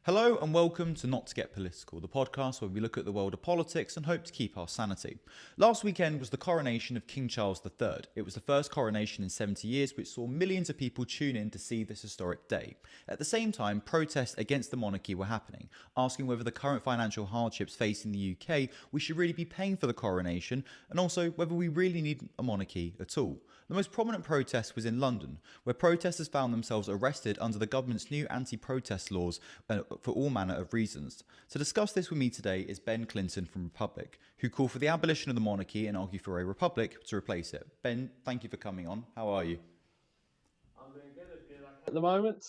Hello and welcome to Not to Get Political, the podcast where we look at the world of politics and hope to keep our sanity. Last weekend was the coronation of King Charles III. It was the first coronation in 70 years, which saw millions of people tune in to see this historic day. At the same time, protests against the monarchy were happening, asking whether the current financial hardships facing the UK we should really be paying for the coronation, and also whether we really need a monarchy at all. The most prominent protest was in London, where protesters found themselves arrested under the government's new anti-protest laws for all manner of reasons. To discuss this with me today is Ben Clinton from Republic, who call for the abolition of the monarchy and argue for a republic to replace it. Ben, thank you for coming on. How are you? I'm doing good at the moment.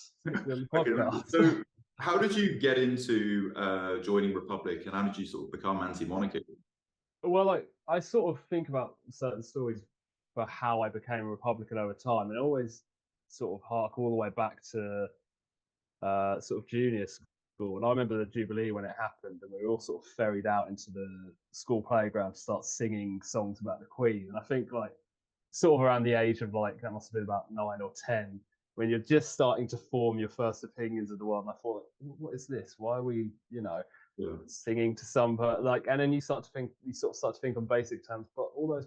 Okay, so how did you get into joining Republic, and how did you sort of become anti-monarchy? Well, I sort of think about certain stories for how I became a Republican over time, and I always sort of hark all the way back to sort of junior school. And I remember the Jubilee when it happened, and we were all sort of ferried out into the school playground to start singing songs about the Queen. And I think sort of around the age of that must have been about 9 or 10, when you're just starting to form your first opinions of the world. And I thought, what is this? Why are we, singing to some, and then you sort of start to think on basic terms, but all those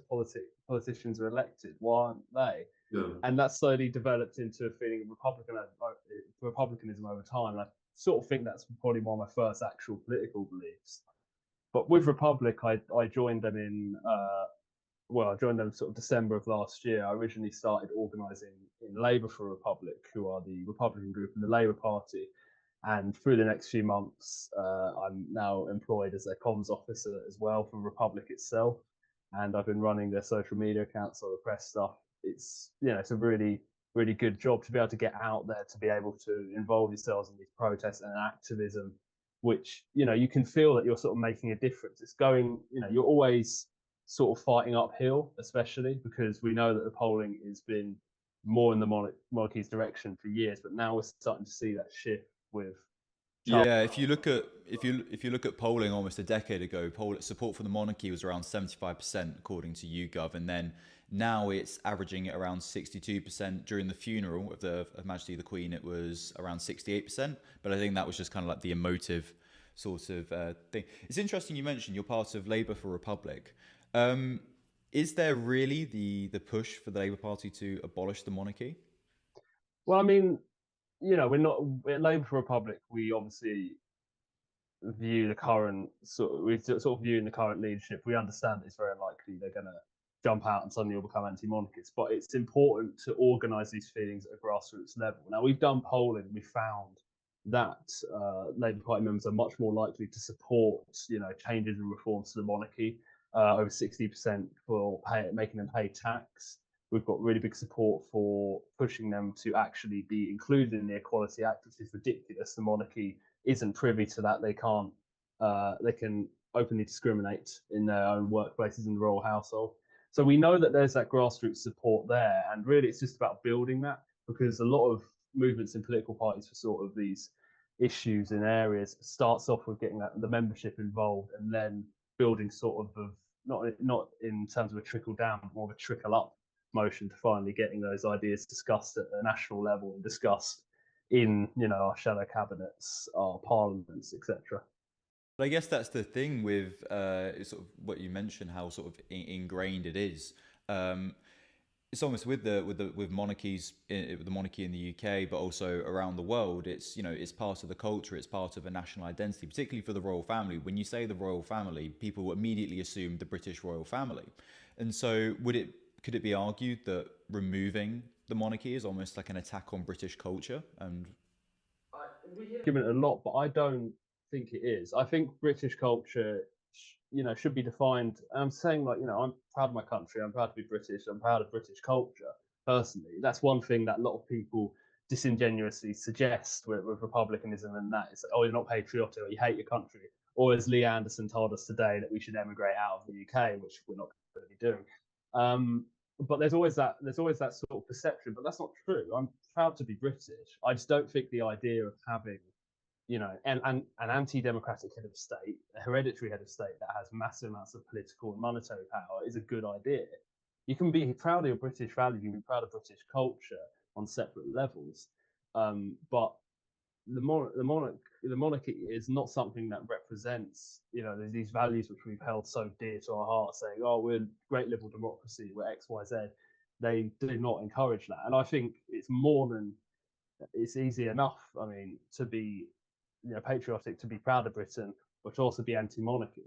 politicians are elected, why aren't they? Yeah. And that slowly developed into a feeling of republicanism over time. And I sort of think that's probably one of my first actual political beliefs. But with Republic, I joined them I joined them sort of December of last year. I originally started organising in Labour for Republic, who are the Republican group in the Labour Party. And through the next few months, I'm now employed as their comms officer as well for Republic itself. And I've been running their social media accounts, all the press stuff. It's a really, really good job to be able to get out there, to be able to involve yourselves in these protests and activism, which, you can feel that you're sort of making a difference. It's going, you're always sort of fighting uphill, especially because we know that the polling has been more in the monarchy's direction for years, but now we're starting to see that shift with Charles. Yeah, if you look at polling almost a decade ago, support for the monarchy was around 75% according to YouGov, and then now it's averaging at around 62%. During the funeral of Her Majesty the Queen, it was around 68%, but I think that was just kind of like the emotive sort of thing. It's interesting you mentioned you're part of Labour for Republic. Is there really the push for the Labour Party to abolish the monarchy? Well, I mean, we're not at Labour for Republic. We obviously view the current viewing the current leadership. We understand that it's very likely they're going to jump out and suddenly all become anti-monarchists. But it's important to organise these feelings at a grassroots level. Now, we've done polling. We found that Labour Party members are much more likely to support, changes and reforms to the monarchy. Over 60% for making them pay tax. We've got really big support for pushing them to actually be included in the Equality Act, which is ridiculous. The monarchy isn't privy to that. They can't. They can openly discriminate in their own workplaces in the royal household. So we know that there's that grassroots support there, and really it's just about building that, because a lot of movements in political parties for sort of these issues in areas starts off with getting the membership involved, and then building sort of not in terms of a trickle down, but more of a trickle up motion to finally getting those ideas discussed at a national level and discussed in our shadow cabinets, our parliaments, etc. But I guess that's the thing with sort of what you mentioned, how sort of ingrained it is. It's almost with monarchies, with the monarchy in the UK, but also around the world. It's it's part of the culture. It's part of a national identity, particularly for the royal family. When you say the royal family, people immediately assume the British royal family, and so could it be argued that removing the monarchy is almost like an attack on British culture? And we hear it a lot, but I don't think it is. I think British culture should be defined. I'm saying I'm proud of my country. I'm proud to be British. I'm proud of British culture. Personally, that's one thing that a lot of people disingenuously suggest with republicanism, and that is, oh, you're not patriotic, or you hate your country, or as Lee Anderson told us today, that we should emigrate out of the UK, which we're not going to be doing. But there's always that sort of perception, but that's not true. I'm proud to be British. I just don't think the idea of having an anti-democratic head of state, a hereditary head of state that has massive amounts of political and monetary power is a good idea. You can be proud of your British values, you can be proud of British culture on separate levels, but the monarchy is not something that represents, these values which we've held so dear to our hearts, saying, "Oh, we're great liberal democracy, we're X, Y, Z." They do not encourage that, and I think it's easy enough. I mean, to be, patriotic, to be proud of Britain, but to also be anti-monarchy.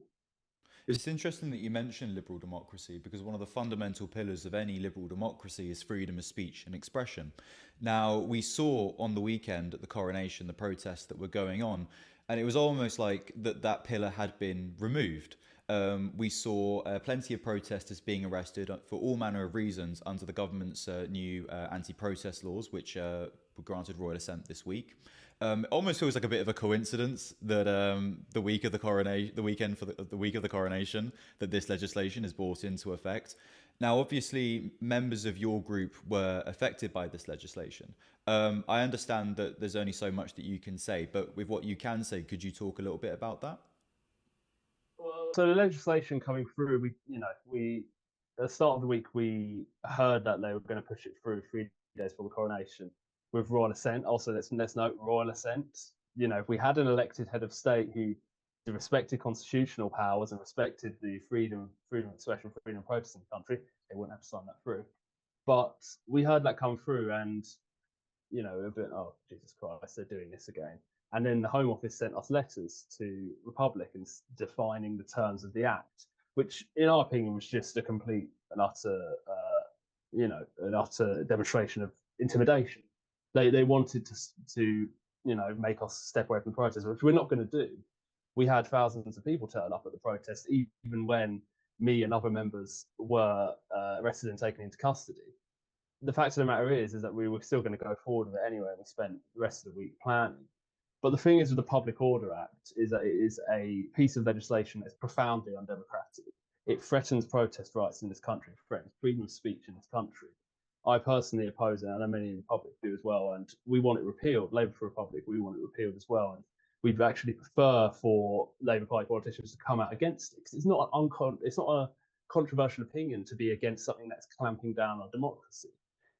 It's interesting that you mentioned liberal democracy because one of the fundamental pillars of any liberal democracy is freedom of speech and expression. Now, we saw on the weekend at the coronation the protests that were going on, and it was almost like that pillar had been removed. We saw plenty of protesters being arrested for all manner of reasons under the government's new anti-protest laws, which were granted royal assent this week. It almost feels like a bit of a coincidence that the week of the coronation, the weekend for the week of the coronation, that this legislation is brought into effect. Now, obviously, members of your group were affected by this legislation. I understand that there's only so much that you can say, but with what you can say, could you talk a little bit about that? So the legislation coming through, we at the start of the week we heard that they were going to push it through 3 days before the coronation with royal assent. Also, let's note royal assent. If we had an elected head of state who respected constitutional powers and respected the freedom of expression, freedom of protest in the country, they wouldn't have to sign that through. But we heard that come through, and a bit, oh Jesus Christ, they're doing this again. And then the Home Office sent us letters to Republicans defining the terms of the Act, which, in our opinion, was just a complete and utter, an utter demonstration of intimidation. They wanted to make us step away from the protest, which we're not going to do. We had thousands of people turn up at the protest, even when me and other members were arrested and taken into custody. The fact of the matter is that we were still going to go forward with it anyway, and we spent the rest of the week planning. But the thing is with the Public Order Act is that it is a piece of legislation that's profoundly undemocratic. It threatens protest rights in this country, it threatens freedom of speech in this country. I personally oppose it, and I know many in the public do as well, and we want it repealed. Labour for Republic, we want it repealed as well. And we'd actually prefer for Labour Party politicians to come out against it, because it's not a controversial opinion to be against something that's clamping down on democracy.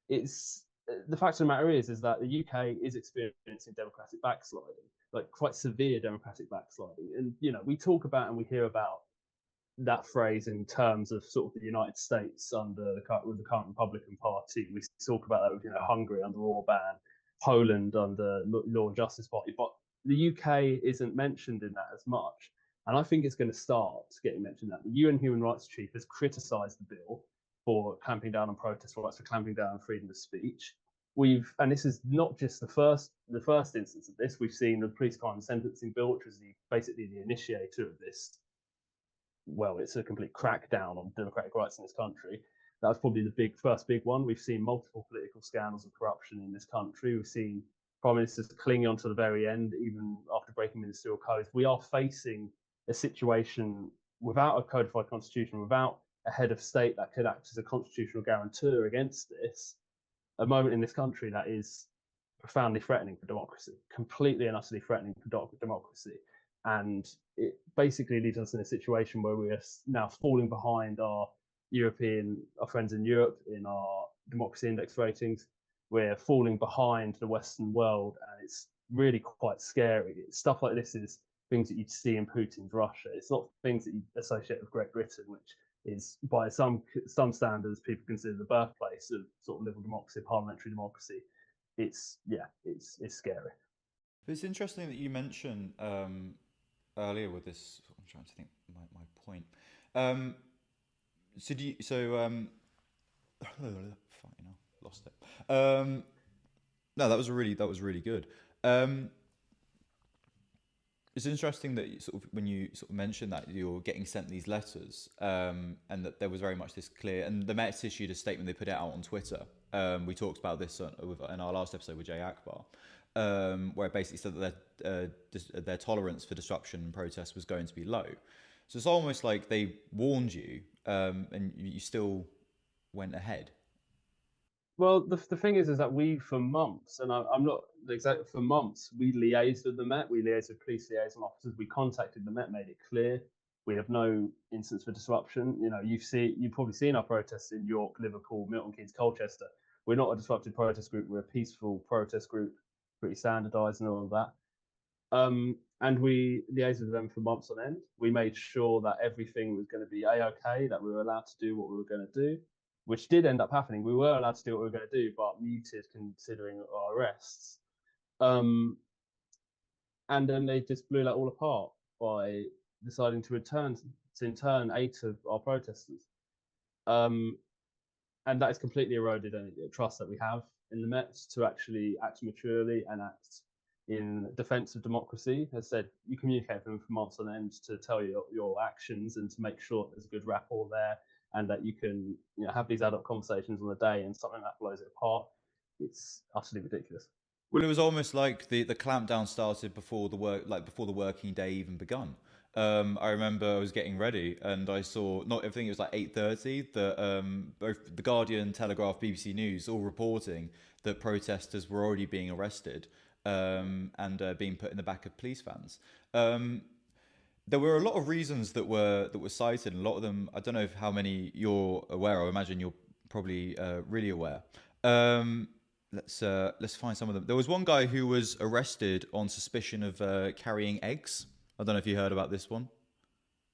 It's the fact of the matter is that the UK is experiencing democratic backsliding, like quite severe democratic backsliding. And we talk about and we hear about that phrase in terms of sort of the United States with the current Republican Party. We talk about that with Hungary under Orban, Poland under Law and Justice Party, but the UK isn't mentioned in that as much. And I think it's going to start getting mentioned. That the UN Human Rights Chief has criticised the bill for clamping down on protest rights, for clamping down on freedom of speech. And this is not just the first instance of this. We've seen the police crime sentencing bill, which was basically the initiator of this. Well, it's a complete crackdown on democratic rights in this country. That was probably the first big one. We've seen multiple political scandals of corruption in this country. We've seen prime ministers clinging on to the very end, even after breaking ministerial codes. We are facing a situation without a codified constitution, without a head of state that could act as a constitutional guarantor against this, a moment in this country that is profoundly threatening for democracy, completely and utterly threatening for democracy. And it basically leaves us in a situation where we are now falling behind our friends in Europe in our democracy index ratings. We're falling behind the Western world, and it's really quite scary. Stuff like this is things that you'd see in Putin's Russia. It's not things that you associate with Great Britain, which is by some standards people consider the birthplace of sort of liberal democracy, parliamentary democracy. It's scary. It's interesting that you mentioned earlier with this. I'm trying to think my point. Lost it. No, that was really good. It's interesting that when you mentioned that you're getting sent these letters, and that there was very much this clear, and the Mets issued a statement, they put it out on Twitter. We talked about this in our last episode with Jay Akbar, where it basically said that their tolerance for disruption and protest was going to be low. So it's almost like they warned you, and you still went ahead. Well, the thing is that we, for months, and I'm not exactly for months, we liaised with the Met, we liaised with police liaison officers, we contacted the Met, made it clear we have no instance for disruption. You've probably seen our protests in York, Liverpool, Milton Keynes, Colchester. We're not a disrupted protest group. We're a peaceful protest group. pretty standardised and all of that. And we liaised with them for months on end. We made sure that everything was going to be A-OK, that we were allowed to do what we were going to do, which did end up happening. We were allowed to do what we were going to do, but muted considering our arrests. And then they just blew that all apart by deciding to intern 8 of our protesters. And that has completely eroded any trust that we have in the Mets to actually act maturely and act in defence of democracy. As I said, you communicate with them for months on end to tell you your actions and to make sure there's a good rapport there and that you can have these adult conversations on the day, and something that blows it apart, it's utterly ridiculous. Well, it was almost like the clampdown started before the working day even begun. I remember I was getting ready and I saw, not everything, it was like 8:30, that both The Guardian, Telegraph, BBC News all reporting that protesters were already being arrested and being put in the back of police vans. There were a lot of reasons that were cited, and a lot of them, I don't know how many you're aware of. I imagine you're probably really aware. Let's find some of them. There was one guy who was arrested on suspicion of carrying eggs. I don't know if you heard about this one.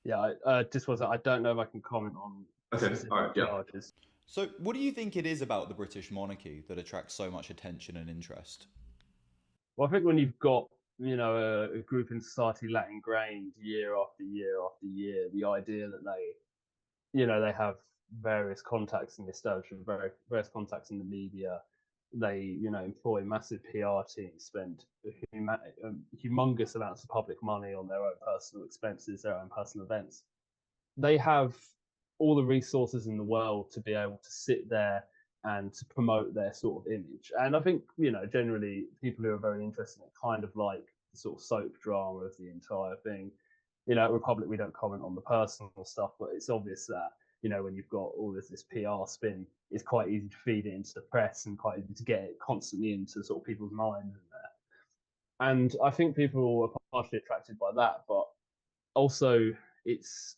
Yeah, just was I don't know if I can comment on specific charges. So, what do you think it is about the British monarchy that attracts so much attention and interest? Well, I think when you've got a group in society that ingrained year after year after year, the idea that they have various contacts in the establishment, various contacts in the media. They, employ massive PR teams, spend humongous amounts of public money on their own personal expenses, their own personal events. They have all the resources in the world to be able to sit there and to promote their sort of image. And I think, generally people who are very interested in it kind of like the sort of soap drama of the entire thing. At Republic, we don't comment on the personal stuff, but it's obvious that when you've got all this PR spin, it's quite easy to feed it into the press and quite easy to get it constantly into sort of people's minds. And I think people are partially attracted by that, but also it's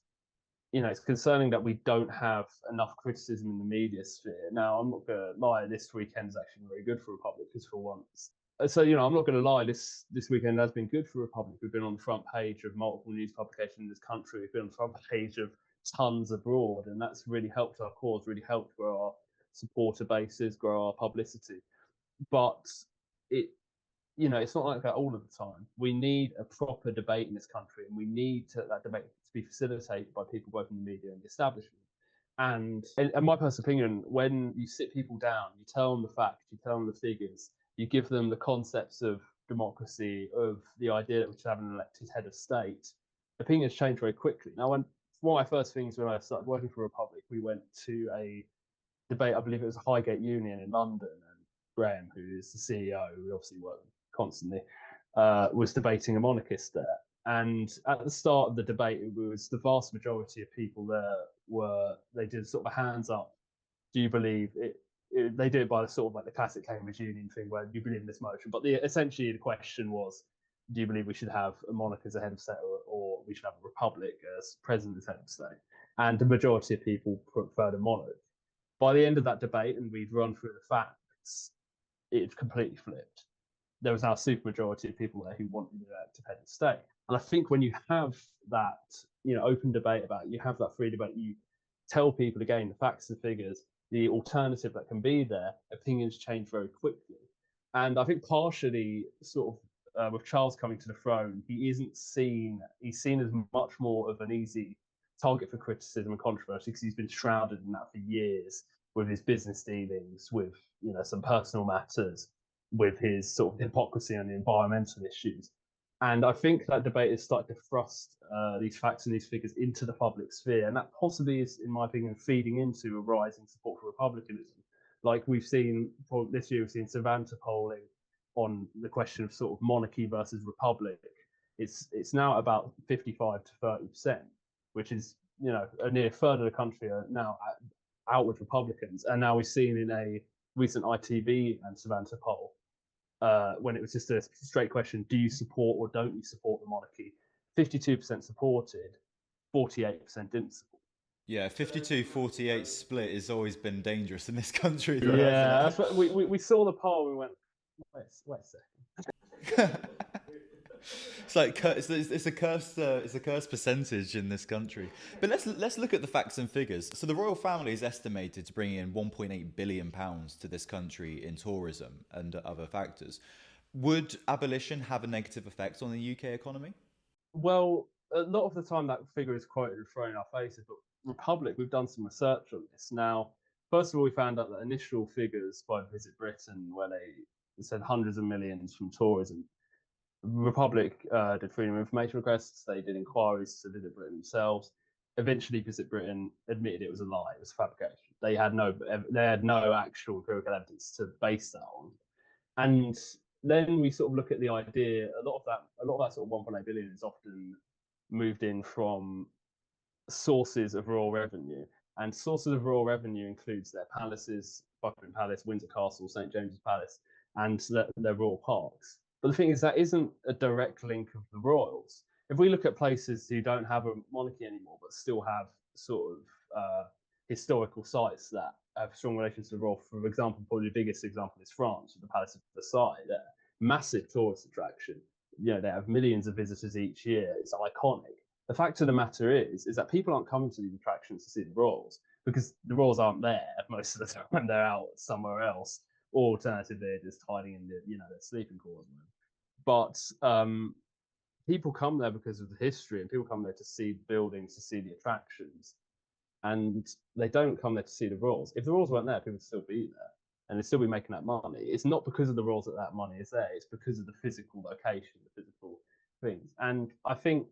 concerning that we don't have enough criticism in the media sphere. Now, I'm not going to lie, this weekend's actually very good for Republic, because for once. So, I'm not going to lie, this weekend has been good for Republic. We've been on the front page of multiple news publications in this country. We've been on the front page of tons abroad, and that's really helped our cause, really helped grow our supporter bases, grow our publicity. But it's not like that all of the time. We need a proper debate in this country, and we need that debate to be facilitated by people both in the media and the establishment. And in my personal opinion, when you sit people down, you tell them the facts, you tell them the figures, you give them the concepts of democracy, of the idea that we should have an elected head of state, opinions change very quickly. Now, one of my first things when I started working for Republic, we went to a debate, I believe it was a Highgate Union in London, and Graham, who is the CEO, we obviously work with constantly, was debating a monarchist there. And at the start of the debate, it was the vast majority of people there they did sort of a hands up. Do you believe it? They do it by the sort of like the classic Cambridge Union thing, where you believe in this motion. But essentially the question was, do you believe we should have a monarch as a head of state, or we should have a republic as president as head of state? And the majority of people preferred a monarch. By the end of that debate, and we'd run through the facts, it completely flipped. There was now a supermajority of people there who wanted an elected head of state. And I think when you have that, open debate about it, you have that free debate, you tell people again the facts and figures, the alternative that can be there, opinions change very quickly. And I think partially sort of with Charles coming to the throne, he's seen as much more of an easy target for criticism and controversy, because he's been shrouded in that for years with his business dealings, with some personal matters, with his sort of hypocrisy on the environmental issues. And I think that debate has started to thrust these facts and these figures into the public sphere. And that possibly is, in my opinion, feeding into a rising support for republicanism. Like we've seen this year, we've seen Savanta polling on the question of sort of monarchy versus republic. It's now about 55 to 30%, which is, a near third of the country are now out with Republicans. And now we've seen in a recent ITV and Savanta poll, when it was just a straight question, do you support or don't you support the monarchy? 52% supported, 48% didn't support. Yeah, 52-48 split has always been dangerous in this country. Yeah, that's what we saw the poll, we went, wait a second. It's like it's a cursed percentage in this country. But let's look at the facts and figures. So the royal family is estimated to bring in 1.8 billion pounds to this country in tourism and other factors. Would abolition have a negative effect on the UK economy? Well, a lot of the time that figure is quoted and thrown in our faces, but Republic, we've done some research on this. Now, first of all, we found out that initial figures by Visit Britain, where they said hundreds of millions from tourism. Republic did freedom of information requests. They did inquiries to Visit Britain themselves. Eventually, Visit Britain admitted it was a lie. It was fabrication. They had no actual empirical evidence to base that on. And then we sort of look at the idea. A lot of that sort of 1.8 billion is often moved in from sources of royal revenue. And sources of royal revenue includes their palaces, Buckingham Palace, Windsor Castle, St James's Palace, and their royal parks. But the thing is, that isn't a direct link of the royals. If we look at places who don't have a monarchy anymore, but still have sort of historical sites that have strong relations to the royal, for example, probably the biggest example is France, with the Palace of Versailles. They're massive tourist attraction. They have millions of visitors each year. It's iconic. The fact of the matter is that people aren't coming to these attractions to see the royals because the royals aren't there most of the time. They're out somewhere else, or alternatively, they're just hiding in their sleeping quarters. But people come there because of the history, and people come there to see the buildings, to see the attractions, and they don't come there to see the royals. If the royals weren't there, people would still be there, and they'd still be making that money. It's not because of the royals that money is there. It's because of the physical location, the physical things. And I think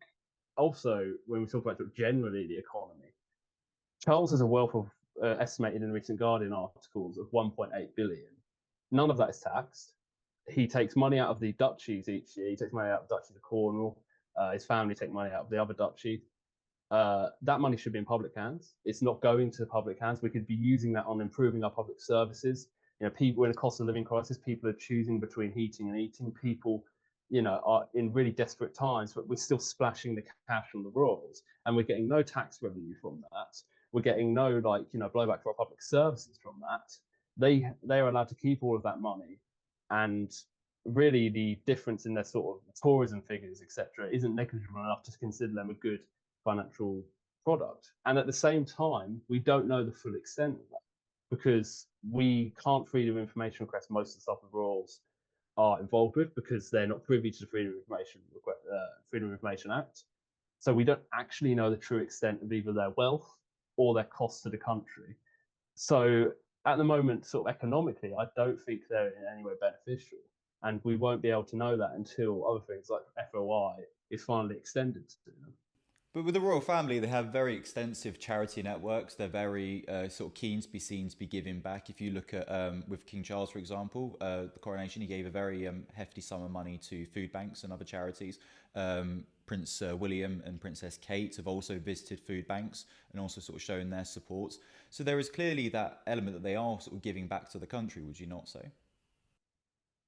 also when we talk about generally the economy, Charles has a wealth of estimated in recent Guardian articles of 1.8 billion. None of that is taxed. He takes money out of the duchies each year. He takes money out of the Duchy of Cornwall. His family take money out of the other duchy. That money should be in public hands. It's not going to public hands. We could be using that on improving our public services. People in a cost of living crisis, people are choosing between heating and eating. People, are in really desperate times, but we're still splashing the cash on the royals, and we're getting no tax revenue from that. We're getting no blowback for our public services from that. They are allowed to keep all of that money, and really the difference in their sort of tourism figures, etc., isn't negligible enough to consider them a good financial product. And at the same time, we don't know the full extent of that because we can't freedom of information request most of the stuff the royals are involved with because they're not privy to the Freedom of Information Act. So we don't actually know the true extent of either their wealth or their cost to the country. So at the moment, sort of economically, I don't think they're in any way beneficial. And we won't be able to know that until other things like FOI is finally extended to them. But with the royal family, they have very extensive charity networks. They're very sort of keen to be seen to be giving back. If you look at with King Charles, for example, the coronation, he gave a very hefty sum of money to food banks and other charities. Prince William and Princess Kate have also visited food banks and also sort of shown their support. So there is clearly that element that they are sort of giving back to the country, would you not say?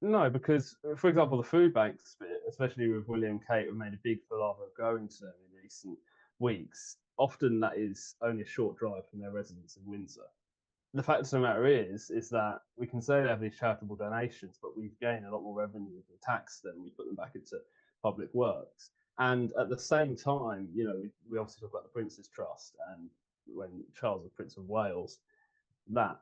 No, because, for example, the food banks bit, especially with William and Kate, have made a big palaver of going to them in recent weeks. Often that is only a short drive from their residence in Windsor. The fact of the matter is that we can say they have these charitable donations, but we've gained a lot more revenue if we tax them, we put them back into public works. And at the same time, we obviously talk about the Prince's Trust and when Charles was Prince of Wales, that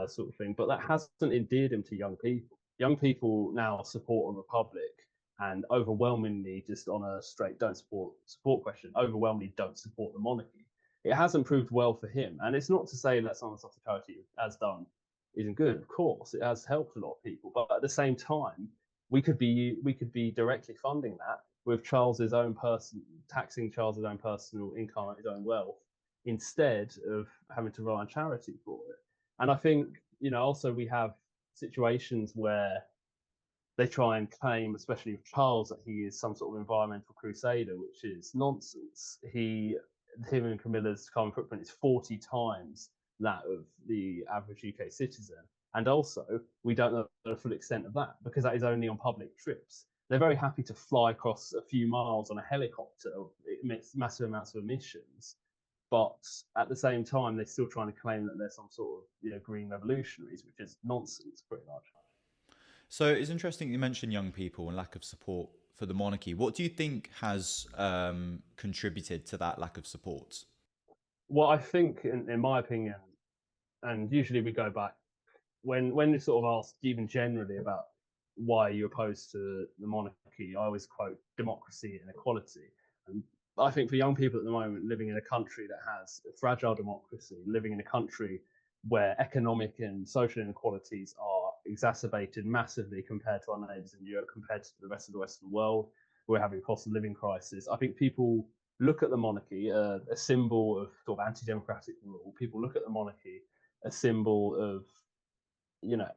sort of thing. But that hasn't endeared him to young people. Young people now support a republic, and overwhelmingly, just on a straight don't support question, overwhelmingly don't support the monarchy. It hasn't proved well for him, and it's not to say that some of the stuff the charity has done isn't good. Of course, it has helped a lot of people, but at the same time, we could be directly funding that with Charles's own taxing Charles's own personal income, his own wealth, instead of having to rely on charity for it. And I think, also we have situations where they try and claim, especially with Charles, that he is some sort of environmental crusader, which is nonsense. Him and Camilla's carbon footprint is 40 times that of the average UK citizen. And also, we don't know the full extent of that because that is only on public trips. They're very happy to fly across a few miles on a helicopter. It emits massive amounts of emissions. But at the same time, they're still trying to claim that they're some sort of green revolutionaries, which is nonsense, pretty much. So it's interesting you mentioned young people and lack of support for the monarchy. What do you think has contributed to that lack of support? Well, I think, in my opinion, and usually we go back when you sort of ask even generally about why you're opposed to the monarchy, I always quote democracy and equality. And I think for young people at the moment living in a country that has a fragile democracy, living in a country where economic and social inequalities are exacerbated massively compared to our neighbours in Europe, compared to the rest of the Western world, we're having a cost of living crisis. I think people look at the monarchy, a symbol of sort of anti-democratic rule. People look at the monarchy, a symbol of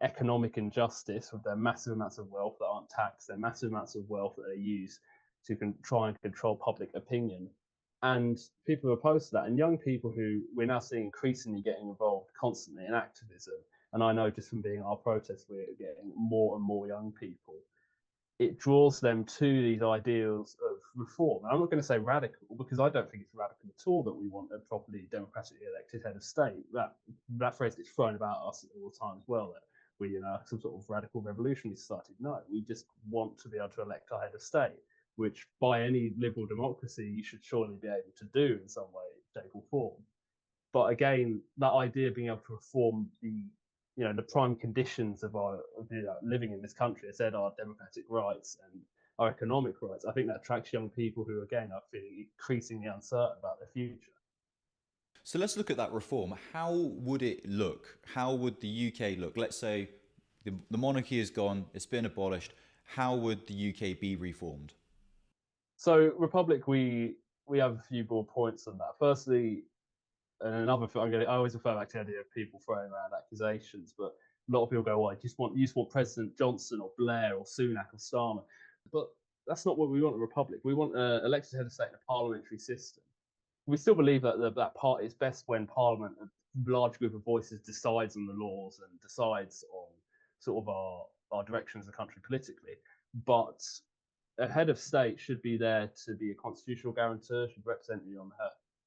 economic injustice with their massive amounts of wealth that aren't taxed, their massive amounts of wealth that they use to try and control public opinion. And people are opposed to that. And young people who we're now seeing increasingly getting involved constantly in activism. And I know just from being at our protests, we're getting more and more young people. It draws them to these ideals of reform. And I'm not going to say radical because I don't think it's radical at all that we want a properly democratically elected head of state. That phrase gets thrown about us all the time as well. That we, some sort of radical revolutionary society. No, we just want to be able to elect our head of state, which by any liberal democracy you should surely be able to do in some way, shape, or form. But again, that idea of being able to reform the prime conditions of our living in this country, as said, our democratic rights and our economic rights, I think that attracts young people who, again, are feeling increasingly uncertain about their future. So let's look at that reform. How would it look? How would the UK look? Let's say the monarchy is gone, it's been abolished. How would the UK be reformed? So, Republic, we have a few broad points on that. Firstly, and another thing, I always refer back to the idea of people throwing around accusations, but a lot of people go, "Well, you just want President Johnson or Blair or Sunak or Starmer," but that's not what we want. A republic. We want an elected head of state in a parliamentary system. We still believe that that part is best when Parliament, a large group of voices, decides on the laws and decides on sort of our direction as a country politically. But a head of state should be there to be a constitutional guarantor, should represent you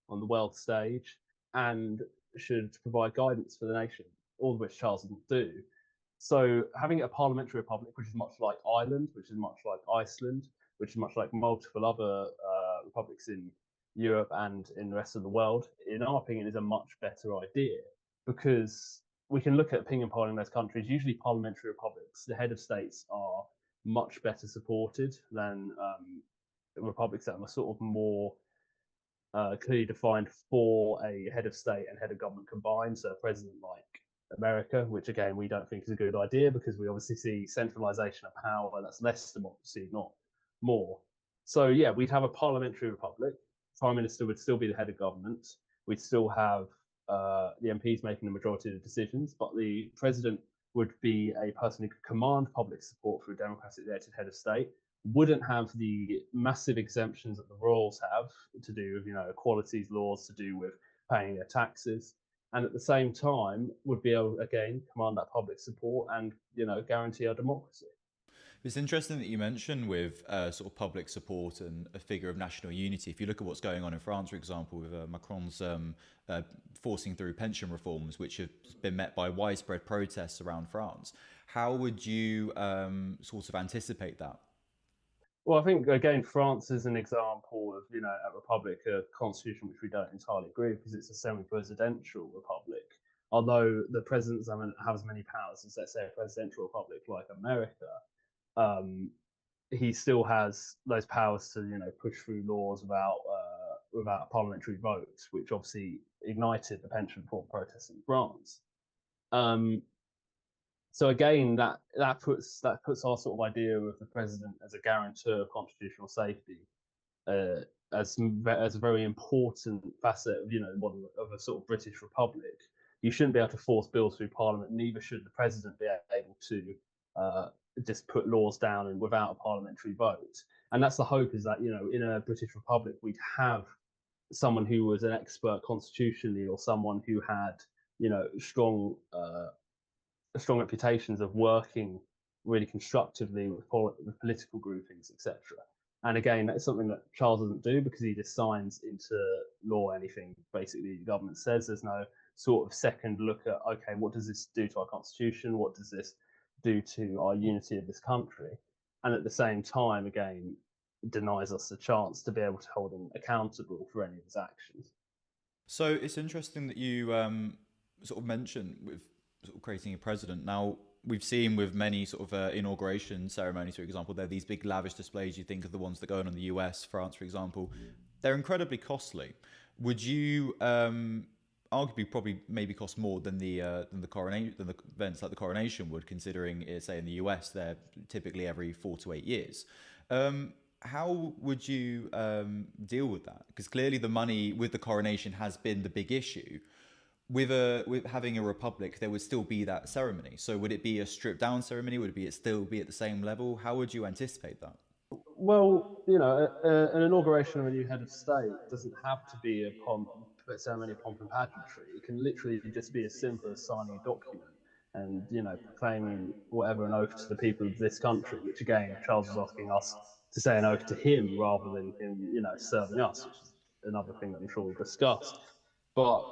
on the world stage, and should provide guidance for the nation, all of which Charles didn't do. So having a parliamentary republic, which is much like Ireland, which is much like Iceland, which is much like multiple other republics in Europe and in the rest of the world, in our opinion, is a much better idea because we can look at opinion polling in those countries. Usually, parliamentary republics, the head of states are much better supported than republics that are sort of more clearly defined for a head of state and head of government combined. So a president like America, which again we don't think is a good idea because we obviously see centralization of power. That's less democracy, not more. So yeah, we'd have a parliamentary republic. Prime Minister would still be the head of government. We'd still have the MPs making the majority of the decisions, but the president would be a person who could command public support for a democratically elected head of state, wouldn't have the massive exemptions that the royals have to do with equalities laws, to do with paying their taxes, and at the same time would be able again command that public support and guarantee our democracy. It's interesting that you mentioned with sort of public support and a figure of national unity. If you look at what's going on in France, for example, with Macron's forcing through pension reforms, which have been met by widespread protests around France, how would you sort of anticipate that? Well, I think again, France is an example of a republic, a constitution which we don't entirely agree with because it's a semi-presidential republic. Although the president doesn't have as many powers as, let's say, a presidential republic like America, he still has those powers to push through laws without a parliamentary vote, which obviously ignited the pension reform protests in France. So again, that puts our sort of idea of the president as a guarantor of constitutional safety as a very important facet of a sort of British republic. You shouldn't be able to force bills through Parliament. Neither should the president be able to just put laws down and without a parliamentary vote. And that's the hope, is that in a British republic we'd have someone who was an expert constitutionally, or someone who had strong reputations of working really constructively with political groupings, etc. And again, that's something that Charles doesn't do because he just signs into law anything basically the government says. There's no sort of second look at, okay, what does this do to our constitution? What does this due to our unity of this country, and at the same time, again, denies us the chance to be able to hold him accountable for any of his actions. So it's interesting that you sort of mentioned with sort of creating a president. Now, we've seen with many sort of inauguration ceremonies, for example, there are these big lavish displays. You think of the ones that go on in the US, France, for example. They're incredibly costly. Would you arguably probably maybe cost more than the coronation, than the events like the coronation would, considering say in the US they're typically every 4 to 8 years. How would you deal with that? Because clearly the money with the coronation has been the big issue. With having a republic, there would still be that ceremony. So would it be a stripped down ceremony? Would it still be at the same level? How would you anticipate that? Well, an inauguration of a new head of state doesn't have to be a ceremony of pomp and pageantry. It can literally just be as simple as signing a document and, proclaiming whatever an oath to the people of this country, which again, Charles was asking us to say an oath to him rather than him, serving us, which is another thing that I'm sure we'll discuss. But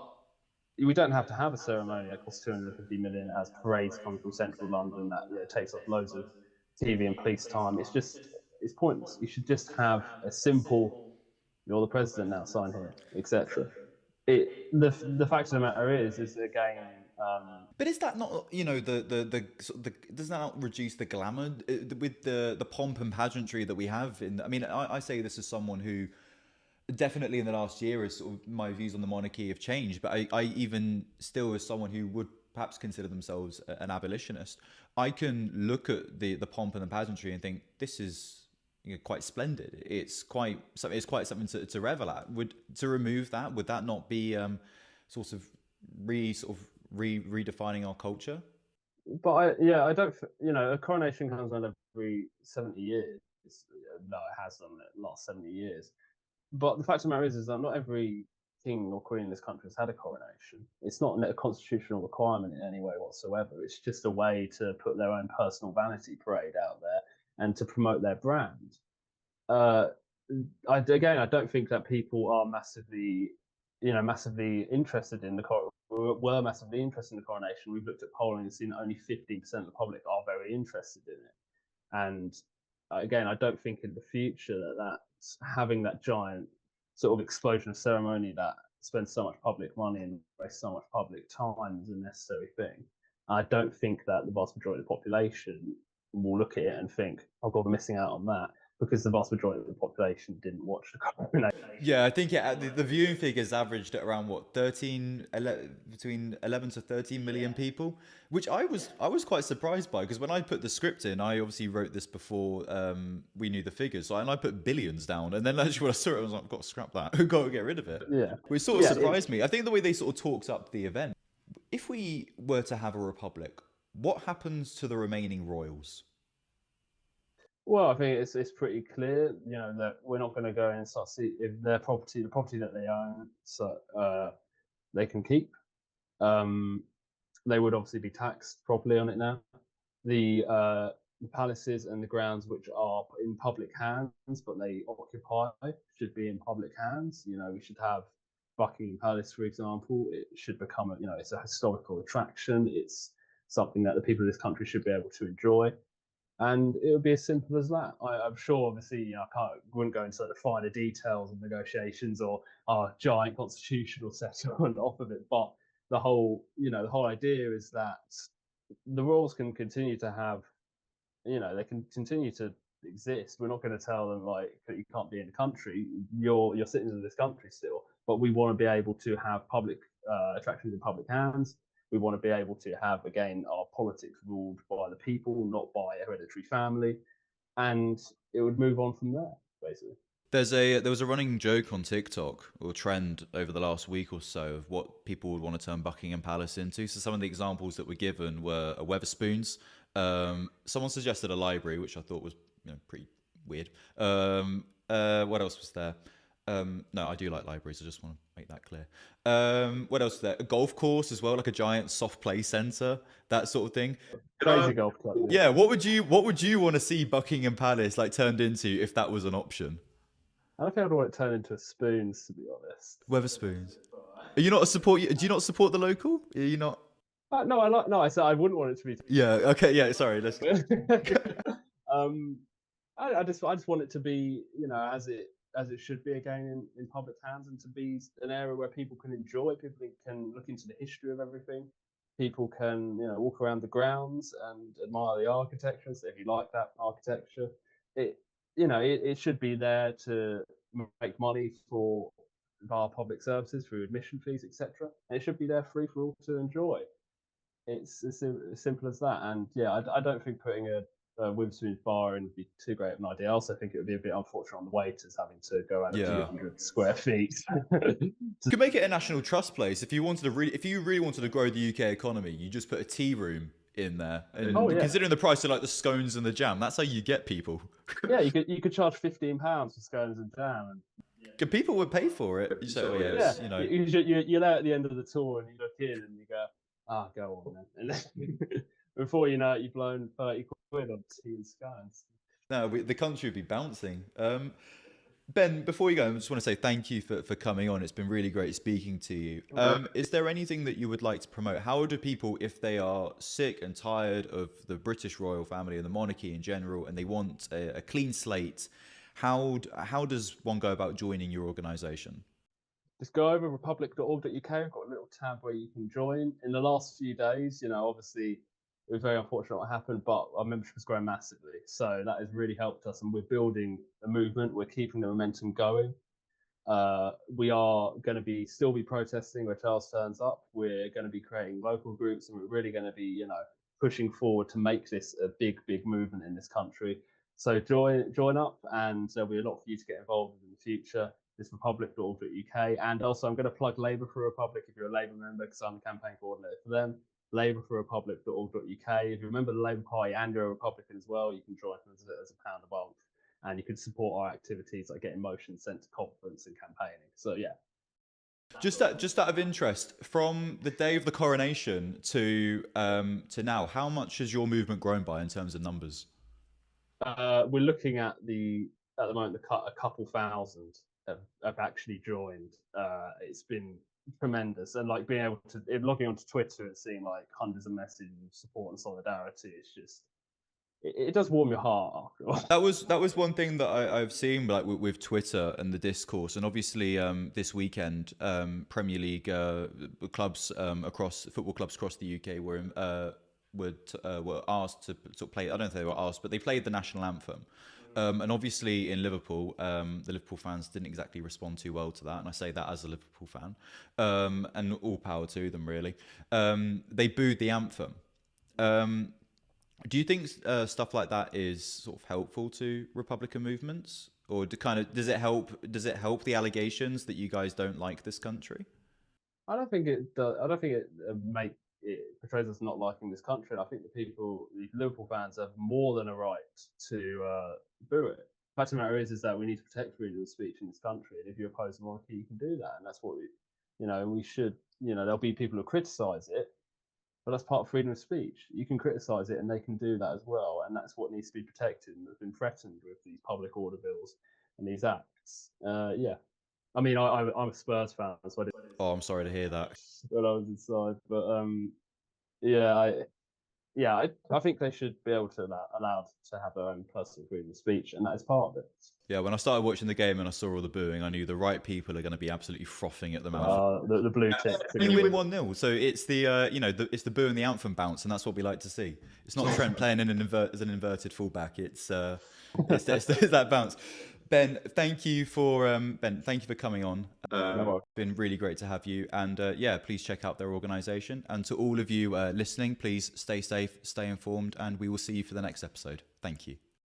we don't have to have a ceremony that costs 250 million as parades come from central London that takes up loads of TV and police time. It's pointless. You should just have a simple, you're the president now, sign here, etc. The fact of the matter is again. But is that not, does that not reduce the glamour with the pomp and pageantry that we have in? I mean, I say this as someone who definitely in the last year is sort of my views on the monarchy have changed, but I even still, as someone who would perhaps consider themselves an abolitionist, I can look at the pomp and the pageantry and think this is quite splendid. It's quite something to revel at. To remove that, would that not be sort of redefining our culture? But I don't. A coronation comes around every 70 years. No, it has done the last 70 years. But the fact of the matter is that not every king or queen in this country has had a coronation. It's not a constitutional requirement in any way whatsoever. It's just a way to put their own personal vanity parade out there and to promote their brand. I don't think that people are massively interested in were massively interested in the coronation. We've looked at polling and seen that only 15% of the public are very interested in it. And again, I don't think in the future that's having that giant sort of explosion of ceremony that spends so much public money and wastes so much public time is a necessary thing. I don't think that the vast majority of the population will look at it and think, oh God, we're missing out on that, because the vast majority of the population didn't watch the coronation. Yeah, I think the viewing figures averaged at around between 11 to 13 million people, which I was quite surprised by, because when I put the script in, I obviously wrote this before we knew the figures, and I put billions down, and then actually when I saw it, I was like, I've got to scrap that, I've got to get rid of it. Yeah, which sort of surprised me. I think the way they sort of talked up the event. If we were to have a republic, what happens to the remaining royals? Well, I think it's pretty clear, that we're not going to go and start see if their property, the property that they own, so they can keep. They would obviously be taxed properly on it now. The palaces and the grounds which are in public hands, but they occupy, should be in public hands. We should have Buckingham Palace, for example. It should become it's a historical attraction. It's something that the people of this country should be able to enjoy. And it would be as simple as that. I'm sure, obviously, wouldn't go into the finer details of negotiations or our giant constitutional settlement off of it. But the whole idea is that the royals can continue to have, they can continue to exist. We're not going to tell them that you can't be in the country. You're citizens of this country still. But we want to be able to have public attractions in public hands. We want to be able to have, again, our politics ruled by the people, not by a hereditary family. And it would move on from there, basically. There was a running joke on TikTok, or trend, over the last week or so of what people would want to turn Buckingham Palace into. So some of the examples that were given were Weatherspoons. Someone suggested a library, which I thought was pretty weird. What else was there? No, I do like libraries. I just want to make that clear. What else is there? A golf course as well, like a giant soft play centre, that sort of thing. Crazy golf club. Yeah. What would you want to see Buckingham Palace turned into if that was an option? I don't think I'd want it turned into a spoons, to be honest. Weatherspoons. Are you not do you not support the local? Are you not? No, I said I wouldn't want it to be. Yeah. Okay. Yeah. Sorry. Let's. um, I just want it to be, as it should be again in public hands, and to be an area where people can enjoy, people can look into the history of everything, people can walk around the grounds and admire the architecture. So if you like that architecture, it should be there to make money for our public services through admission fees, etc. And it should be there free for all to enjoy. It's as simple as that. And yeah, I don't think putting a Witherspoon's bar in would be too great of an idea. I also think it would be a bit unfortunate on the waiters having to go out a few hundred square feet. You could make it a national trust place if you really wanted to grow the UK economy. You just put a tea room in there, and considering the price of like the scones and the jam, that's how you get people. Yeah, you could charge £15 for scones and jam, and people would pay for it. So you're there at the end of the tour and you look in and you go, go on then. And before you know it, you've blown 30 quid on tea and scones. No, the country would be bouncing. Ben, before you go, I just want to say thank you for coming on. It's been really great speaking to you. Is there anything that you would like to promote? How do people, if they are sick and tired of the British royal family and the monarchy in general, and they want a clean slate, how does one go about joining your organisation? Just go over republic.org.uk. I've got a little tab where you can join. In the last few days, obviously it was very unfortunate what happened, but our membership has grown massively. So that has really helped us, and we're building a movement. We're keeping the momentum going. We are going to still be protesting where Charles turns up. We're going to be creating local groups, and we're really going to be, pushing forward to make this a big, big movement in this country. So join up, and there'll be a lot for you to get involved with in the future. It's republic.org.uk, and also I'm going to plug Labour for Republic if you're a Labour member, because I'm the campaign coordinator for them. labourforrepublic.org.uk. If you remember the Labour Party and you're a Republican as well, you can join as £1 a month, and you can support our activities like getting motions sent to conference and campaigning. So yeah. Just out of interest, from the day of the coronation to now, how much has your movement grown by in terms of numbers? We're looking at the moment a couple thousand have actually joined. It's been tremendous, and like being able to logging onto Twitter and seeing like hundreds of messages of support and solidarity, it's just it does warm your heart after all. That was one thing that I've seen like with Twitter and the discourse, and obviously this weekend Premier League clubs football clubs across the UK were asked to sort of play. I don't know if they were asked, but they played the national anthem. And obviously in Liverpool, the Liverpool fans didn't exactly respond too well to that. And I say that as a Liverpool fan. And all power to them, really. They booed the anthem. Do you think stuff like that is sort of helpful to Republican movements? Or does it help the allegations that you guys don't like this country? I don't think it does. I don't think it portrays us not liking this country. And I think the Liverpool fans have more than a right to boo it. The fact of the matter is that we need to protect freedom of speech in this country. And if you oppose the monarchy, you can do that. And that's what we should, there'll be people who criticize it, but that's part of freedom of speech. You can criticize it and they can do that as well. And that's what needs to be protected and has been threatened with these public order bills and these acts. Yeah. I mean, I'm a Spurs fan, so I did. Oh, I'm sorry to hear that. When I was inside, but I think they should be able to allowed to have their own personal freedom of speech, and that is part of it. Yeah, when I started watching the game and I saw all the booing, I knew the right people are going to be absolutely frothing at the mouth. The blue tick. And you win 1-0, so it's it's the boo and the anthem bounce, and that's what we like to see. It's not Trent playing as an inverted fullback. It's that bounce. Ben, thank you for coming on. It's been really great to have you, and please check out their organisation. And to all of you listening, please stay safe, stay informed, and we will see you for the next episode. Thank you.